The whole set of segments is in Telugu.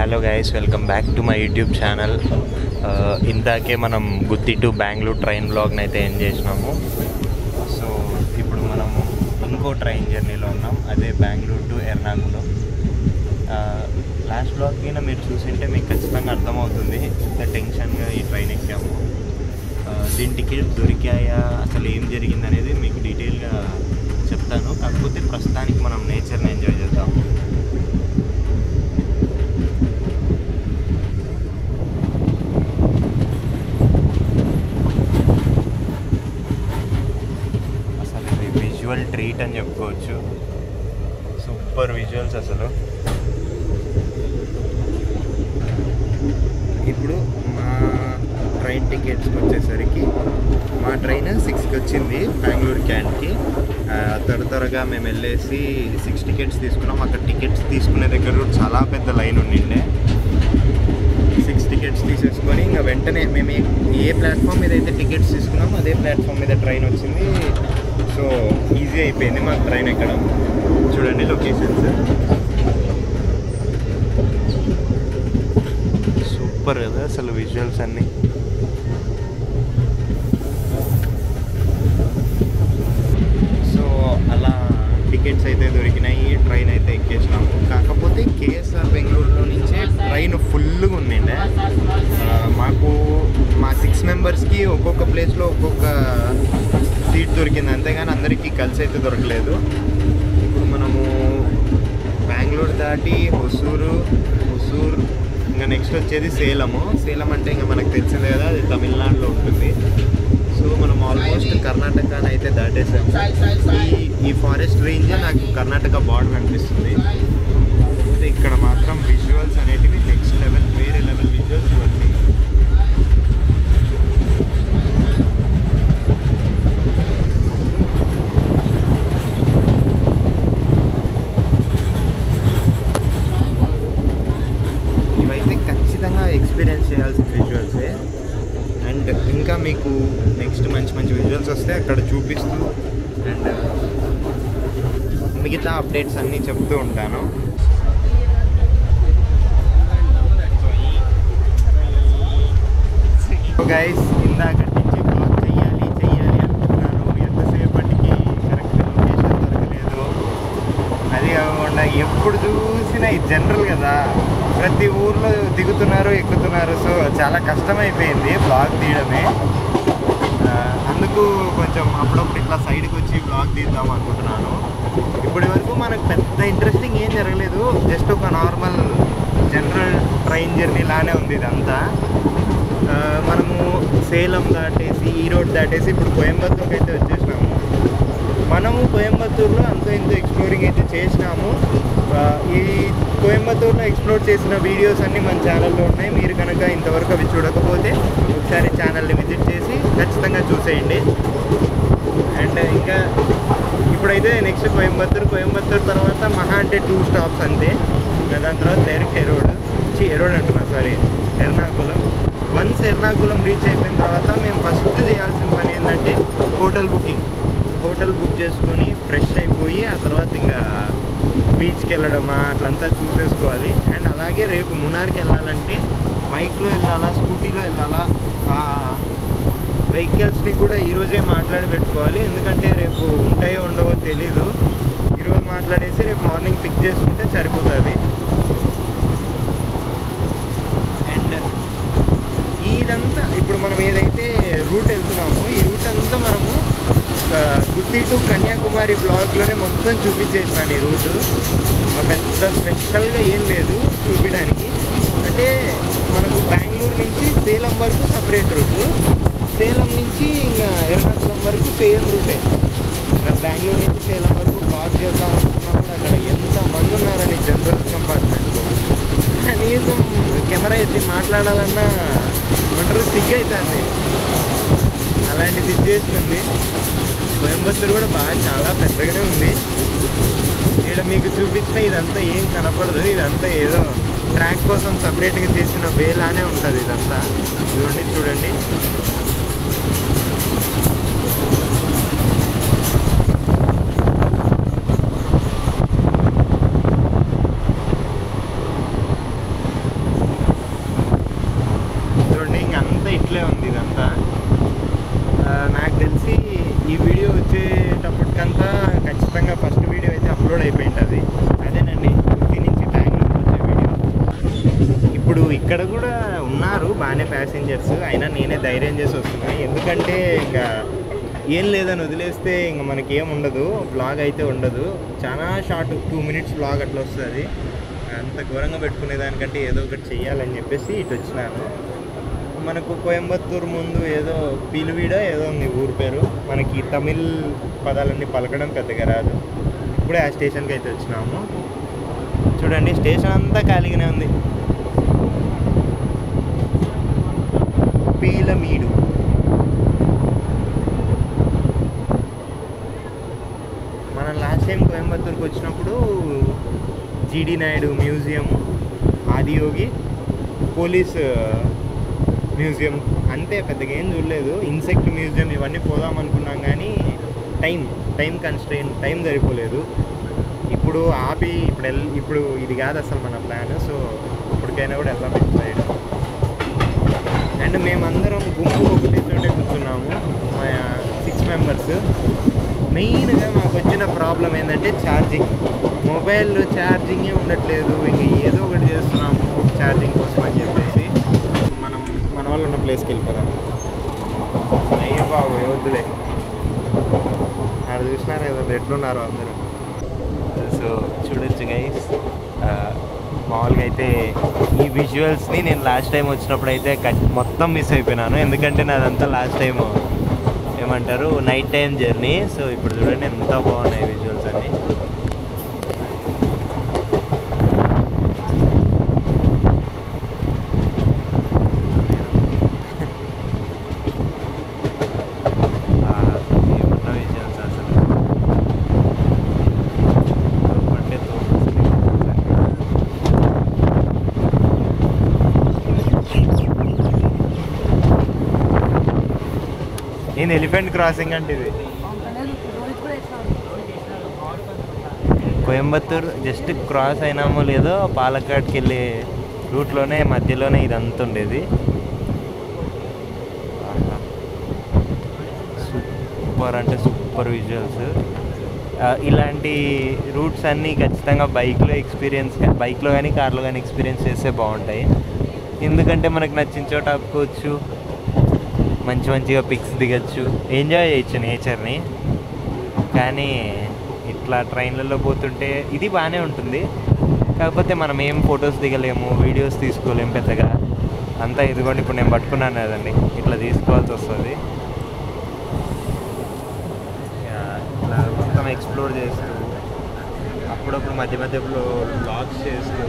Hello guys, welcome back to my YouTube channel. ఇందాకే మనం గుత్తి టు బెంగళూరు ట్రైన్ బ్లాగ్ని అయితే ఎండ్ చేసినాము. సో ఇప్పుడు మనం ఇంకో ట్రైన్ జర్నీలో ఉన్నాం, అదే Bengaluru to Ernakulam. Last blog కింద మీరు చూసింటే మీకు ఖచ్చితంగా అర్థమవుతుంది ఎంత టెన్షన్గా ఈ ట్రైన్ ఎక్కాము. దీని టికెట్ దొరికాయా, అసలు ఏం జరిగింది అనేది మీకు డీటెయిల్గా చెప్తాను. కాకపోతే ప్రస్తుతానికి మనం నేచర్ని ఎంజాయ్ చేద్దాం. విజువల్ ట్రీట్ అని చెప్పుకోవచ్చు. సూపర్ విజువల్స్ అసలు. ఇప్పుడు మా ట్రైన్ టికెట్స్కి వచ్చేసరికి మా ట్రైన్ 6కి వచ్చింది బెంగళూరు క్యాండ్కి. త్వరగా మేము వెళ్ళేసి 6 టికెట్స్ తీసుకున్నాం. అక్కడ టికెట్స్ తీసుకునే దగ్గర కూడా చాలా పెద్ద లైన్ ఉండిండే. 6 టికెట్స్ తీసేసుకొని ఇంకా వెంటనే మేము ఏ ప్లాట్ఫామ్ మీద అయితే టికెట్స్ తీసుకున్నామో అదే ప్లాట్ఫామ్ మీద ట్రైన్ వచ్చింది. సో ఈజీ అయిపోయింది మాకు ట్రైన్ ఎక్కడం. చూడండి లొకేషన్స్, సూపర్ కదా అసలు విజువల్స్ అన్నీ. సో అలా టికెట్స్ అయితే దొరికినాయి, ట్రైన్ అయితే ఎక్కేసినాము. కాకపోతే కేఎస్ఆర్ బెంగళూరులో నుంచే ట్రైన్ ఫుల్గా ఉండిండే. మాకు మా 6 మెంబర్స్కి ఒక్కొక్క ప్లేస్లో ఒక్కొక్క సీట్ దొరికింది, అంతేగాని అందరికీ కలిసి అయితే దొరకలేదు. ఇప్పుడు మనము బెంగళూరు దాటి హొసూరు ఇంకా నెక్స్ట్ వచ్చేది సేలం అంటే ఇంకా మనకు తెలిసిందే కదా, అది తమిళనాడులో ఉంటుంది. సో మనం ఆల్మోస్ట్ కర్ణాటకని అయితే దాటేసాము. ఈ ఫారెస్ట్ రేంజే నాకు కర్ణాటక బార్డర్ అనిపిస్తుంది. అయితే ఇక్కడ మాత్రం విజువల్స్ అనేటివి నెక్స్ట్ లెవెల్, వేరే లెవెల్ విజువల్స్ ఇవన్నీ. ఇవైతే ఖచ్చితంగా ఎక్స్పీరియన్స్ చేయాల్సిన విజువల్సే. అండ్ ఇంకా మీకు నెక్స్ట్ మంచి మంచి విజువల్స్ వస్తే అక్కడ చూపిస్తూ అండ్ మిగతా అప్డేట్స్ అన్నీ చెప్తూ ఉంటాను. గైస్, ఇందాక నుంచి బ్లాగ్ చెయ్యాలి అనుకుంటున్నాను. ఎంతసేపటికి కరెక్ట్ లొకేషన్ దొరకలేదు. అది కాకుండా ఎప్పుడు చూసినా ఇది జనరల్ కదా, ప్రతి ఊర్లో దిగుతున్నారు ఎక్కుతున్నారు. సో చాలా కష్టమైపోయింది బ్లాగ్ తీయడమే. అందుకు కొంచెం అప్పుడప్పుడు ఇట్లా సైడ్కి వచ్చి బ్లాగ్ తీద్దాం అనుకుంటున్నాను. ఇప్పటి వరకు మనకు పెద్ద ఇంట్రెస్టింగ్ ఏం జరగలేదు, జస్ట్ ఒక నార్మల్ జనరల్ ట్రైన్ జర్నీ లానే ఉంది ఇదంతా. మనము సేలం దాటేసి ఈరోడ్ దాటేసి ఇప్పుడు కోయంబత్తూరుకి అయితే వచ్చేసినాము. మనము కోయంబత్తూరులో అంతో ఇంతో ఎక్స్ప్లోరింగ్ అయితే చేసినాము. ఈ కోయంబత్తూరులో ఎక్స్ప్లోర్ చేసిన వీడియోస్ అన్నీ మన ఛానల్లో ఉన్నాయి. మీరు కనుక ఇంతవరకు అవి చూడకపోతే ఒకసారి ఛానల్ని విజిట్ చేసి ఖచ్చితంగా చూసేయండి. అండ్ ఇంకా ఇప్పుడైతే నెక్స్ట్ కోయంబత్తూరు తర్వాత మహా అంటే 2 స్టాప్స్ అంతే. దాని తర్వాత direct Ernakulam. Once Ernakulam reach అయిపోయిన తర్వాత మేము ఫస్ట్ చేయాల్సిన పని ఏంటంటే హోటల్ బుక్ చేసుకొని ఫ్రెష్ అయిపోయి ఆ తర్వాత ఇంకా బీచ్కి వెళ్ళడమా అట్లంతా చూసేసుకోవాలి. అండ్ అలాగే రేపు మునార్కి వెళ్ళాలంటే బైక్లో వెళ్ళాలా, స్కూటీలో వెళ్ళాలా, వెహికల్స్ని కూడా ఈరోజే మాట్లాడి పెట్టుకోవాలి. ఎందుకంటే రేపు ఉంటాయో ఉండవో తెలీదు. ఈరోజు మాట్లాడేసి రేపు మార్నింగ్ పిక్ చేసుకుంటే సరిపోతుంది. అండ్ ఇదంతా ఇప్పుడు మనం ఏదైతే రూట్ వెళ్తున్నామో ఈ రూట్ అంతా మనము గుత్తి టు కన్యాకుమారి బ్లాగ్లోనే మొత్తం చూపించేసినాను. ఈ రూటు పెద్ద స్పెషల్గా ఏం లేదు చూపించడానికి. అంటే మనకు బెంగళూరు నుంచి సేలం వరకు సపరేట్ రూటు, సేలం నుంచి ఇంకా ఎర్నాకుళం వరకు సేమ్ రూటే. బెంగళూరు నుంచి సేలం వరకు బ్లాగ్ చేద్దాం అనుకున్నప్పుడు అక్కడ ఎంతమంది ఉన్నారని జనరల్ కంపార్ట్మెంట్లో కనీసం కెమెరా ఎత్తి మాట్లాడాలన్నా ఒంటరి సిగ్గు అవుతుంది. అలాంటి సిచ్యువేషన్ ఉంది. కోయంబత్తూరు కూడా బాగా చాలా పెద్దగానే ఉంది. ఇక్కడ మీకు చూపించిన ఇదంతా ఏం కనపడదు, ఇదంతా ఏదో ట్రాక్ కోసం సపరేట్గా చేసిన వేలానే ఉంటుంది ఇదంతా. చూడండి. ఇక్కడ కూడా ఉన్నారు బాగానే ప్యాసింజర్స్, అయినా నేనే ధైర్యం చేసి వస్తున్నాను. ఎందుకంటే ఇంకా ఏం లేదని వదిలేస్తే ఇంకా మనకి ఏం ఉండదు, బ్లాగ్ అయితే ఉండదు. చాలా షార్ట్ 2 minutes బ్లాగ్ అట్లా వస్తుంది. అంత ఘోరంగా పెట్టుకునే దానికంటే ఏదో ఒకటి చెయ్యాలని చెప్పేసి ఇటు వచ్చినాను. మనకు కోయంబత్తూరు ముందు ఏదో పీలువీడో ఏదో ఉంది ఊరు పేరు. మనకి తమిళ్ పదాలన్నీ పలకడం పెద్దగా రాదు. ఇప్పుడే ఆ స్టేషన్కి అయితే వచ్చినాము. చూడండి స్టేషన్ అంతా ఖాళీగానే ఉంది. పీలమీడు. మనం లాస్ట్ టైం కోయంబత్తూరుకి వచ్చినప్పుడు జీడి Naidu museum, Adiyogi police museum అంతే, పెద్దగా ఏం చూడలేదు. ఇన్సెక్ట్ మ్యూజియం ఇవన్నీ పోదాం అనుకున్నాం కానీ టైం కన్స్ట్రెయిన్, టైం సరిపోలేదు. ఇప్పుడు ఆపి ఇప్పుడు ఇది కాదు అసలు మన ప్లాన్. సో ఇప్పటికైనా కూడా వెళ్దాం ఇటు సైడ్. అండ్ మేమందరం గుంపు ఒకటి చోటే కూర్చున్నాము, 6 members. మెయిన్గా మాకు వచ్చిన ప్రాబ్లం ఏంటంటే ఛార్జింగ్. మొబైల్ ఛార్జింగే ఉండట్లేదు. ఇంక ఏదో ఒకటి చేస్తున్నాము ఛార్జింగ్ కోసం అని చెప్పేసి మన వాళ్ళు ఉన్న ప్లేస్కి వెళ్ళిపోదాం. అయ్యే బాబు వద్దులే, అది చూసినారు ఏదో ఎట్లున్నారు అందరూ. సో చూడొచ్చు గైస్, మామూలుగా అయితే ఈ విజువల్స్ని నేను లాస్ట్ టైం వచ్చినప్పుడు అయితే మొత్తం మిస్ అయిపోయినాను. ఎందుకంటే నాదంతా లాస్ట్ టైం ఏమంటారు నైట్ టైం జర్నీ. సో ఇప్పుడు చూడండి ఎంత బాగున్నాయి విజువల్స్ అన్నీ. నేను ఎలిఫెంట్ క్రాసింగ్ అంటే ఇది కోయంబత్తూరు జస్ట్ క్రాస్ అయినామో లేదో పాలక్కాడ్కి వెళ్ళే రూట్లోనే మధ్యలోనే ఇదంతా ఉండేది. సూపర్ అంటే సూపర్ విజువల్స్. ఇలాంటి రూట్స్ అన్నీ ఖచ్చితంగా బైక్లో కానీ కార్లో కానీ ఎక్స్పీరియన్స్ చేస్తే బాగుంటాయి. ఎందుకంటే మనకు నచ్చిన చోట ఆపుకోవచ్చు, మంచిగా పిక్స్ దిగచ్చు, ఎంజాయ్ చేయొచ్చు నేచర్ని. కానీ ఇట్లా ట్రైన్లలో పోతుంటే ఇది బాగానే ఉంటుంది, కాకపోతే మనం ఏం ఫొటోస్ దిగలేము, వీడియోస్ తీసుకోలేము పెద్దగా. అంతా ఇదిగోండి ఇప్పుడు నేను పట్టుకున్నాను కదండి, ఇట్లా తీసుకోవాల్సి వస్తుంది. ఇట్లా మొత్తం ఎక్స్ప్లోర్ చేస్తూ అప్పుడప్పుడు మధ్యలో వ్లాగ్స్ చేస్తూ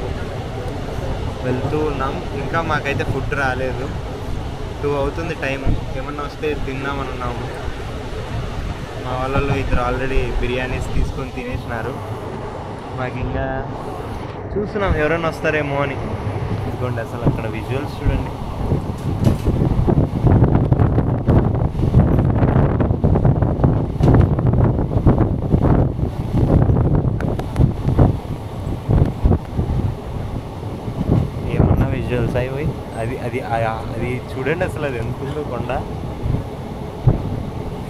వెళ్తూ ఉన్నాం. ఇంకా మాకైతే ఫుడ్ రాలేదు, 2 అవుతుంది టైం. ఏమన్నా వస్తే తిందామని ఉన్నాము. మా వాళ్ళు ఇద్దరు ఆల్రెడీ బిర్యానీస్ తీసుకొని తినేసినారు. మాకు ఇంకా చూస్తున్నాం ఎవరైనా వస్తారేమో అని. ఇదిగోండి అసలు అక్కడ విజువల్స్ చూడండి. ఏమన్నా విజువల్స్ అయిపోయి అది చూడండి అసలు అది ఎంత ఉందో కొండ.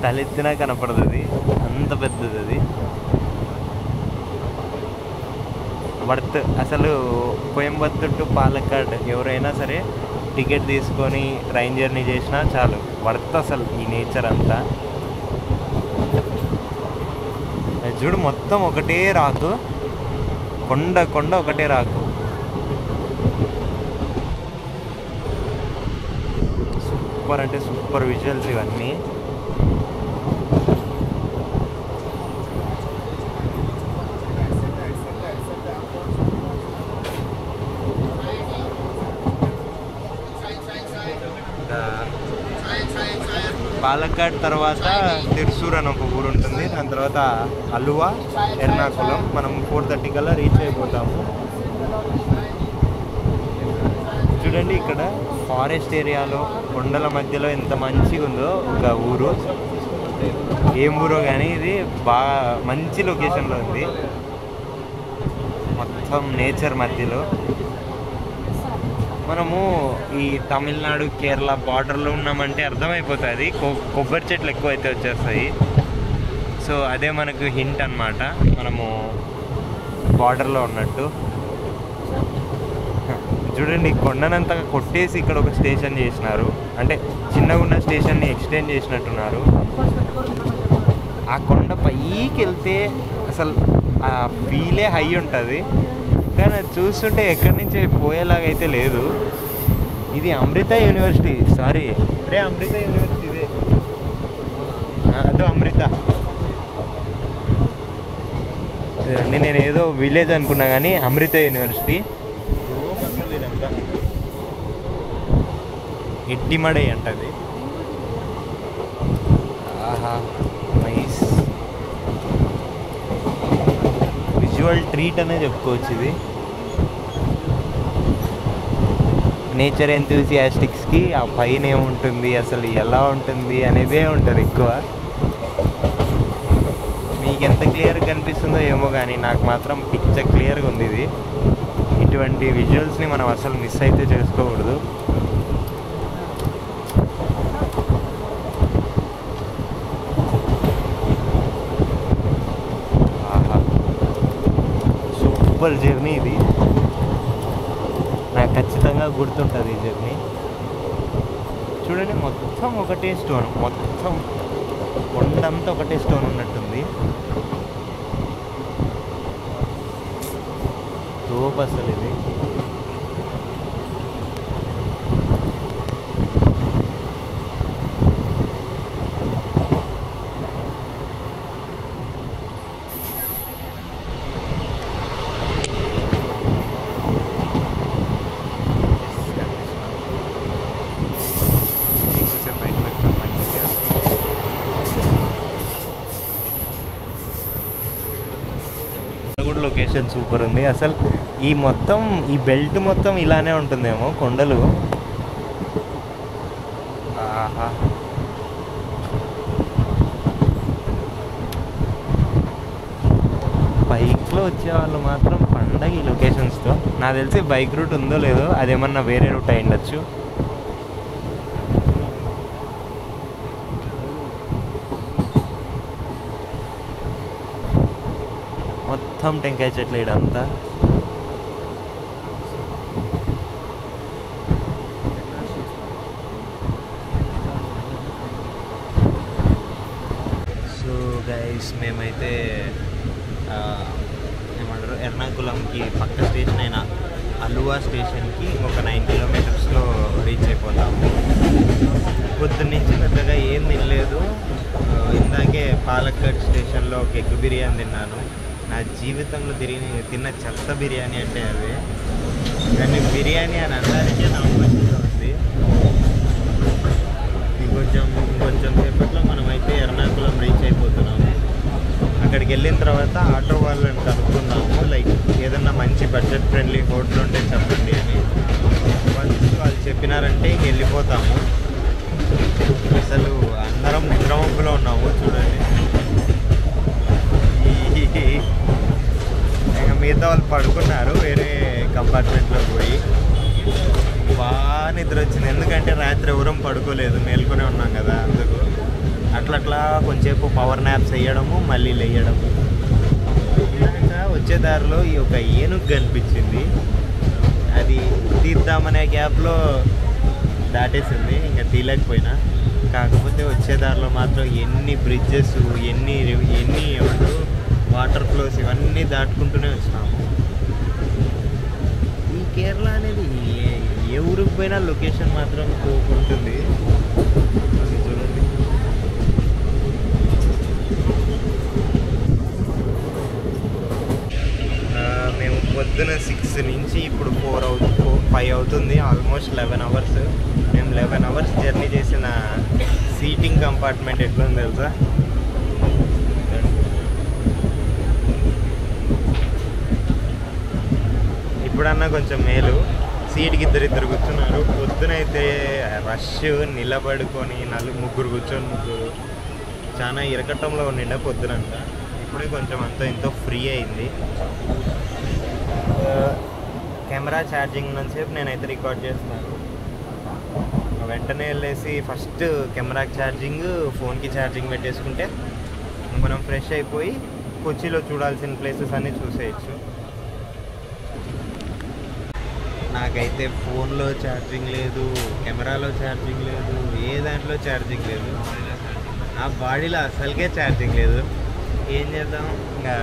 తలెత్తినా కనపడదు, అది అంత పెద్దది. అది వర్త్ అసలు. కోయంబత్తూర్ టు పాలక్కాడ్ ఎవరైనా సరే టికెట్ తీసుకొని ట్రైన్ జర్నీ చేసినా చాలు, వర్త్ అసలు ఈ నేచర్ అంతా. చూడు మొత్తం ఒకటే రాకు, కొండ ఒకటే రాకు. సూపర్ అంటే సూపర్ విజువల్స్ ఇవన్నీ. పాలక్కాడ్ తర్వాత తిరుసూర్ అని ఒక ఊరు ఉంటుంది, దాని తర్వాత అలువా, ఎర్నాకుళం. మనం 4:30 కల్లా రీచ్ అయిపోతాము. చూడండి ఇక్కడ ఫారెస్ట్ ఏరియాలో కొండల మధ్యలో ఎంత మంచిగా ఉందో ఒక ఊరు. ఏం ఊరో కానీ ఇది బాగా మంచి లొకేషన్లో ఉంది, మొత్తం నేచర్ మధ్యలో. మనము ఈ తమిళనాడు కేరళ బార్డర్లో ఉన్నామంటే అర్థమైపోతుంది, కొబ్బరి చెట్లు ఎక్కువ అయితే వచ్చేస్తాయి. సో అదే మనకు హింట్ అన్నమాట, మనము బార్డర్లో ఉన్నట్టు. చూడండి కొండనంతా కొట్టేసి ఇక్కడ ఒక స్టేషన్ చేసినారు, అంటే చిన్నగా ఉన్న స్టేషన్ని ఎక్స్టెండ్ చేసినట్టున్నారు. ఆ కొండ పైకి వెళ్తే అసలు ఆ ఫీలే హై ఉంటుంది, కానీ అది చూస్తుంటే ఎక్కడి నుంచి పోయేలాగైతే లేదు. ఇది అమృత యూనివర్సిటీ, సారీ అమృత యూనివర్సిటీ ఇదే, అదో అమృత. నేను ఏదో విలేజ్ అనుకున్నా కానీ అమృత యూనివర్సిటీ. ఇదంతా ఎట్టిమడై అంటది. ఆహా, నైస్ విజువల్ ట్రీట్ అనే చెప్పుకోవచ్చు ఇది. నేచర్ ఎంతూసియాస్టిక్స్కి ఆ పైన ఏముంటుంది, అసలు ఎలా ఉంటుంది అనేదే ఉంటుంది ఎక్కువ. మీకు ఎంత క్లియర్గా కనిపిస్తుందో ఏమో కానీ నాకు మాత్రం పిక్చర్ క్లియర్గా ఉంది ఇది. ఇటువంటి విజువల్స్ని మనం అసలు మిస్ అయితే చేసుకోకూడదు. ఆహా, సూపర్ జర్నీ ఇది, నాకు ఖచ్చితంగా గుర్తుంటుంది ఈ జర్నీ. చూడండి మొత్తం ఒకటే స్టోన్, మొత్తం కొండంతా ఒకటే స్టోన్ ఉన్నట్టుంది. తోపు అసలు ఇది. లొకేషన్ సూపర్ ఉంది అసలు. ఈ మొత్తం ఈ బెల్ట్ మొత్తం ఇలానే ఉంటుందేమో కొండలు. ఆహా, బైక్లో వచ్చే వాళ్ళు మాత్రం పండగ ఈ లొకేషన్స్తో. నాకు తెలిసి బైక్ రూట్ ఉందో లేదో, అదేమన్నా వేరే రూట్ అయి ఉండొచ్చు. మొత్తం టెంకాయ చెట్లు ఇడంతా. సో గైస్, మేమైతే ఏమంటారు ఎర్నాకుళంకి పక్క స్టేషన్ అయిన అలువా స్టేషన్కి ఒక 9 కిలోమీటర్స్లో రీచ్ అయిపోతాము. పొద్దున్నుంచి పెద్దగా ఏం తినలేదు. ఇందాకే పాలక్కడ్ స్టేషన్లో ఒక ఎగ్ బిర్యానీ తిన్నాను. నా జీవితంలో తిన్న చెత్త బిర్యానీ అంటే అది, కానీ బిర్యానీ అని అందరికీ నాకు మంచిగా ఉంది. ఇంకొంచెం సేపట్లో మనమైతే ఎర్నాకుళం రీచ్ అయిపోతున్నాము. అక్కడికి వెళ్ళిన తర్వాత ఆటో వాళ్ళని కనుక్కున్నాము, లైక్ ఏదన్నా మంచి బడ్జెట్ ఫ్రెండ్లీ హోటల్ ఉంటే చెప్పండి అని. వాళ్ళు చెప్పినారంటే ఇంక వెళ్ళిపోతాము. అసలు అందరం నిద్రమబ్బులో ఉన్నాము చూడండి. ఇంకా మిగతా వాళ్ళు పడుకున్నారు వేరే కంపార్ట్మెంట్లో పోయి. బాగా నిద్ర వచ్చింది, ఎందుకంటే రాత్రి ఎవరం పడుకోలేదు, మేల్కొనే ఉన్నాం కదా. అందుకు అట్లా కొంచెంసేపు పవర్ న్యాప్స్ వేయడము, మళ్ళీ లేయడము. ఇలాగా వచ్చే దారిలో ఈ ఒక ఏనుగు కనిపించింది, అది తీద్దామనే గ్యాప్లో దాటేసింది, ఇంకా తీయలేకపోయినా. కాకపోతే వచ్చే దారిలో మాత్రం ఎన్ని బ్రిడ్జెస్, ఎన్ని వాటర్ ఫ్లోస్ ఇవన్నీ దాటుకుంటూనే వచ్చినాము. ఈ కేరళ అనేది ఏ ఊరికి పోయినా లొకేషన్ మాత్రం ఉంటుంది. చూడండి, మేము పొద్దున 6 నుంచి ఇప్పుడు 5 అవుతుంది, ఆల్మోస్ట్ 11 అవర్స్. మేము 11 అవర్స్ జర్నీ చేసిన సీటింగ్ కంపార్ట్మెంట్ ఎట్లుంది తెలుసా? ఇప్పుడన్నా కొంచెం మేలు, సీట్కి ఇద్దరు కూర్చున్నారు. పొద్దునైతే రష్, నిలబడుకొని 3 కూర్చొని చాలా ఇరకట్టంలో ఉండిండే పొద్దునంతా. ఇప్పుడే కొంచెం అంతా ఎంతో ఫ్రీ అయింది. కెమెరా ఛార్జింగ్ ఉన్నంతసేపు నేనైతే రికార్డ్ చేస్తున్నాను. వెంటనే వెళ్ళేసి ఫస్ట్ కెమెరాకి ఛార్జింగ్, ఫోన్కి ఛార్జింగ్ పెట్టేసుకుంటే మనం ఫ్రెష్ అయిపోయి కొచ్చిలో చూడాల్సిన ప్లేసెస్ అన్నీ చూసేయచ్చు. నాకైతే ఫోన్లో ఛార్జింగ్ లేదు, కెమెరాలో ఛార్జింగ్ లేదు, ఏ దాంట్లో ఛార్జింగ్ లేదు, ఆ బాడీలో అసలుకే ఛార్జింగ్ లేదు. ఏం చేద్దాం, ఇంకా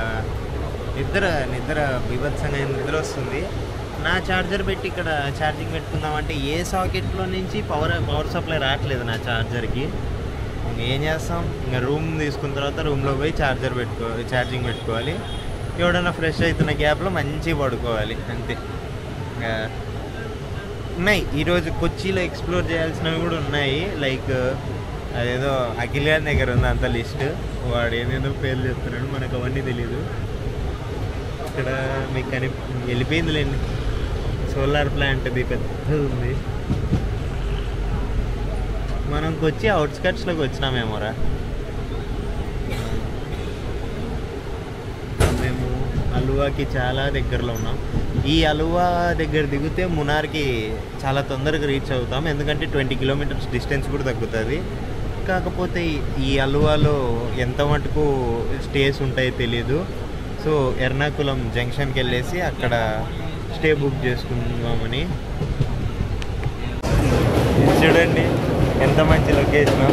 నిద్ర బీభత్సంగా నిద్ర వస్తుంది. నా ఛార్జర్ పెట్టి ఇక్కడ ఛార్జింగ్ పెట్టుకుందామంటే ఏ సాకెట్లో నుంచి పవర్ సప్లై రావట్లేదు నా ఛార్జర్కి. ఏం చేస్తాం, ఇంకా రూమ్ తీసుకున్న తర్వాత రూమ్లో పోయి ఛార్జింగ్ పెట్టుకోవాలి. ఎవడన్నా ఫ్రెష్ అవుతున్న గ్యాప్లో మంచిగా పడుకోవాలి, అంతే. ఇంకా ఉన్నాయి ఈరోజు కొచ్చిలో ఎక్స్ప్లోర్ చేయాల్సినవి కూడా ఉన్నాయి. లైక్ అదేదో అఖిల్ గారి దగ్గర ఉంది అంత లిస్ట్, వాడు ఏదేదో పేర్లు చెప్తున్నాడు, మనకు అవన్నీ తెలీదు. ఇక్కడ మీకు వెళ్ళిపోయిందిలేండి, సోలార్ ప్లాంట్ అది పెద్దది ఉంది. మనం కొచ్చి అవుట్స్కట్స్లోకి వచ్చినామేమోరా. మేము అలువాకి చాలా దగ్గరలో ఉన్నాం. ఈ అలువా దగ్గర దిగితే మునార్కి చాలా తొందరగా రీచ్ అవుతాం, ఎందుకంటే 20 కిలోమీటర్స్ డిస్టెన్స్ కూడా తగ్గుతుంది. కాకపోతే ఈ అలువాలో ఎంత మటుకు స్టేస్ ఉంటాయో తెలీదు. సో ఎర్నాకుళం జంక్షన్కి వెళ్ళేసి అక్కడ స్టే బుక్ చేసుకుందామని. చూడండి ఎంత మంచి లొకేషన్.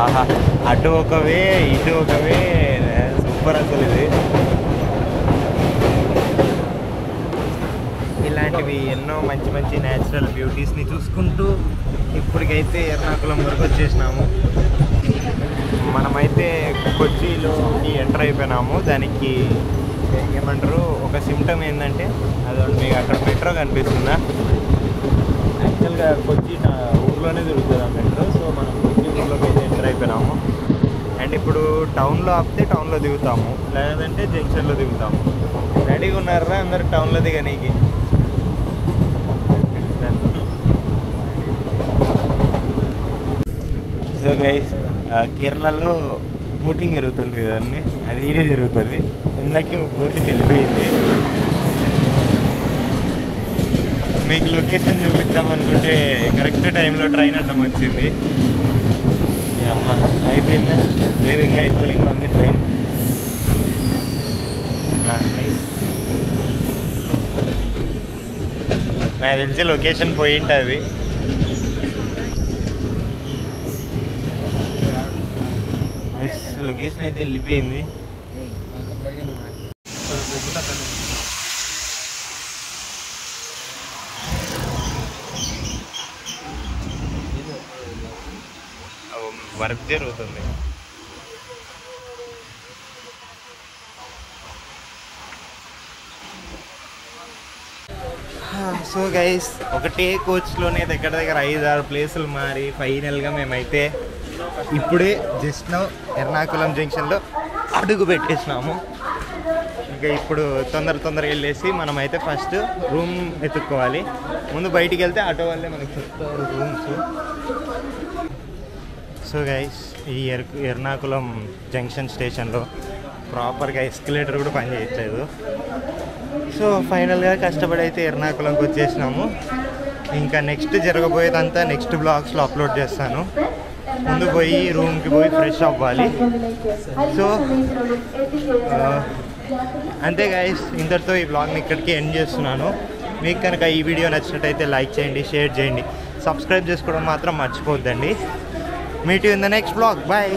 ఆహా, అటు ఒకవే ఇటు ఒకవే, సూపర్ అసలు ఇది. ఇలాంటివి ఎన్నో మంచి మంచి న్యాచురల్ బ్యూటీస్ని చూసుకుంటూ ఇప్పటికైతే ఎర్నాకుళం వరకు వచ్చేసినాము. మనమైతే కొచ్చిలోకి ఎంటర్ అయిపోయినాము. దానికి ఏమంటారు, ఒక సిమ్టమ్ ఏంటంటే అది మీకు అక్కడ మెట్రో కనిపిస్తుందా, యాక్చువల్గా కొచ్చి ఊర్లోనే దొరుకుతుంది ఆ మెట్రో. సో మనం కొచ్చి ఊర్లోకి అయితే ఎంటర్ అయిపోయినాము. అండ్ ఇప్పుడు టౌన్లో ఆపితే టౌన్లో దిగుతాము, లేదంటే జంక్షన్లో దిగుతాము. రెడీగా ఉన్నారా అందరు టౌన్లో దిగనీకి? సో గైస్, కేరళలో బోటింగ్ జరుగుతుంది కదండి, అది ఈడే జరుగుతుంది. ఇందాక బోటింగ్ వెళ్ళిపోయింది. మీకు లొకేషన్ చూపిద్దామనుకుంటే కరెక్ట్ టైంలో ట్రైన్ అడ్డం వచ్చింది. అమ్మ అయిపోయిందా? లేదు, ఇంకా అయిపోయింది ఉంది ట్రైన్. నాకు తెలిసి లొకేషన్ పోయి ఉంటుంది. లొకేషన్ అయితే వెళ్ళిపోయింది. వర్క్ జరుగుతుంది. సో గైస్, ఒకటే కోచ్లోనే దగ్గర 5-6 ప్లేసులు మారి ఫైనల్గా మేమైతే ఇప్పుడే జస్ట్ నౌ ఎర్నాకుళం జంక్షన్లో అడుగు పెట్టేసినాము. ఇంకా ఇప్పుడు తొందరగా వెళ్ళేసి మనమైతే ఫస్ట్ రూమ్ వెతుక్కోవాలి. ముందు బయటికి వెళ్తే ఆటో వాళ్ళే మనకి చెప్తారు రూమ్స్. సో గైస్, ఈ ఎర్నాకుళం జంక్షన్ స్టేషన్లో ప్రాపర్గా ఎస్కలేటర్ కూడా పనిచేయట్లేదు. సో ఫైనల్గా కష్టపడి అయితే ఎర్నాకుళంకి వచ్చేసినాము. ఇంకా నెక్స్ట్ జరగబోయేదంతా నెక్స్ట్ బ్లాగ్స్లో అప్లోడ్ చేస్తాను. ముందు పోయి రూమ్కి పోయి ఫ్రెష్ అవ్వాలి. సో అంతే గైస్, ఇంతటితో ఈ బ్లాగ్ని ఇక్కడికి ఎండ్ చేస్తున్నాను. మీకు కనుక ఈ వీడియో నచ్చినట్టయితే లైక్ చేయండి, షేర్ చేయండి, సబ్స్క్రైబ్ చేసుకోవడం మాత్రం మర్చిపోద్దండి. Meet you in the next blog. Bye.